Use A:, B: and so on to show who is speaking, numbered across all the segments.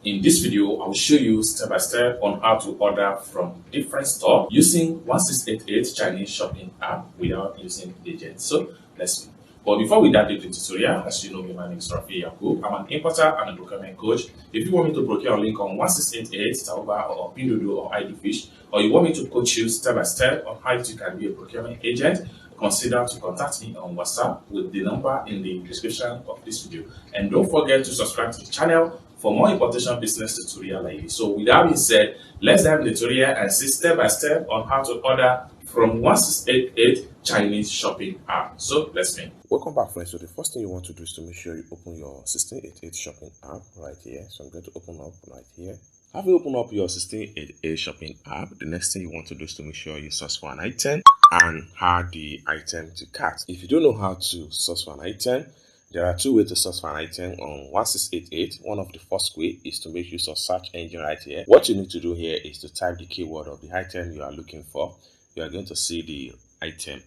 A: In this video, I will show you step by step on how to order from different stores using 1688 Chinese shopping app without using agents. So let's go. But before we dive into the tutorial, as you know me, my name is Rafi Yakub. I'm an importer and a procurement coach. If you want me to procure a link on 1688, Taoba or Pinduoduo or IDFish, or you want me to coach you step by step on how you can be a procurement agent, consider to contact me on WhatsApp with the number in the description of this video. And don't forget to subscribe to the channel for more importation business tutorial like this. So with that being said, let's dive into the tutorial and see step by step on how to order from 1688 Chinese shopping app. So let's begin.
B: Welcome back, friends. So the first thing you want to do is to make sure you open your 1688 shopping app right here. So I'm going to open up right here. Having opened up your 1688 shopping app, the next thing you want to do is to make sure you search for an item and add the item to cart. If you don't know how to search for an item, there are two ways to search for an item on 1688. One of the first way is to make use of search engine right here. What you need to do here is to type the keyword of the item you are looking for. You are going to see the item.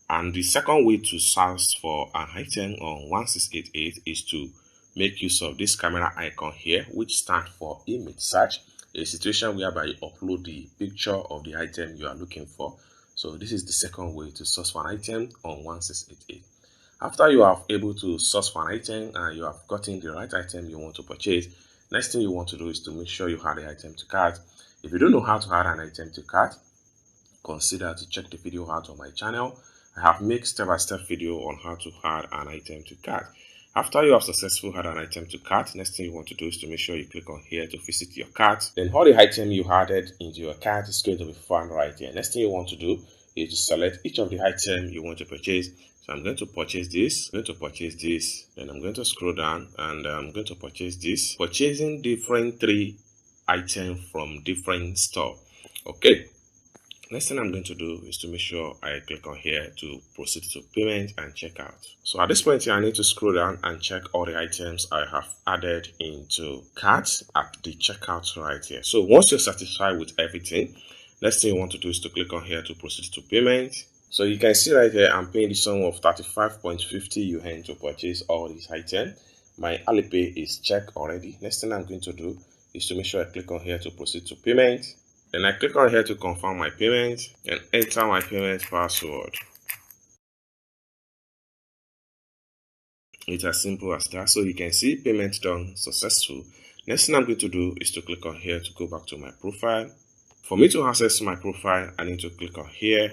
B: And the second way to search for an item on 1688 is to make use of this camera icon here, which stands for image search, a situation whereby you upload the picture of the item you are looking for. So this is the second way to search for an item on 1688. After you are able to search for an item and you have gotten the right item you want to purchase, next thing you want to do is to make sure you add the item to cart. If you don't know how to add an item to cart, consider to check the video out on my channel. I have made step-by-step video on how to add an item to cart. After you have successfully added an item to cart, next thing you want to do is to make sure you click on here to visit your cart. Then all the item you added into your cart is going to be found right here. Next thing you want to do is to select each of the items you want to purchase. So I'm going to purchase this, I'm going to purchase this, then I'm going to scroll down and I'm going to purchase this. Purchasing different 3 items from different store. Okay. Next thing I'm going to do is to make sure I click on here to proceed to payment and checkout. So at this point here, I need to scroll down and check all the items I have added into cart at the checkout right here. So once you're satisfied with everything, next thing you want to do is to click on here to proceed to payment. So you can see right here, I'm paying the sum of 35.50 yuan to purchase all these items. My Alipay is checked already. Next thing I'm going to do is to make sure I click on here to proceed to payment. Then I click on here to confirm my payment and enter my payment password. It's as simple as that. So you can see payment done successful. Next thing I'm going to do is to click on here to go back to my profile. For me to access my profile, I need to click on here.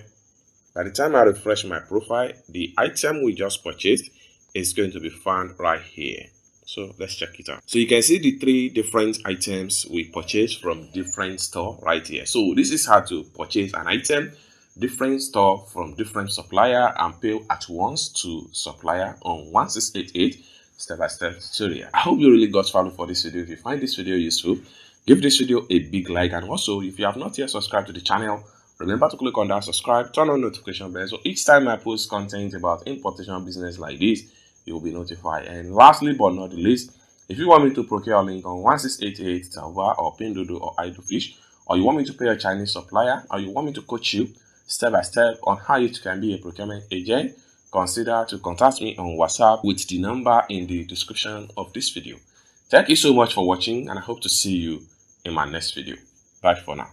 B: By the time I refresh my profile, the item we just purchased is going to be found right here. So let's check it out. So you can see the 3 different items we purchased from different store right here. So this is how to purchase an item, different store from different supplier and pay at once to supplier on 1688 step-by-step tutorial. I hope you really got value for this video. If you find this video useful, give this video a big like, and also if you have not yet subscribed to the channel, remember to click on that subscribe, turn on notification bell, so each time I post content about importation business like this, you will be notified. And lastly but not the least, if you want me to procure a link on 1688 Taoba or Pinduoduo or IDFish, or you want me to pay a Chinese supplier, or you want me to coach you step by step on how you can be a procurement agent, consider to contact me on WhatsApp with the number in the description of this video. Thank you so much for watching, and I hope to see you in my next video. Bye for now.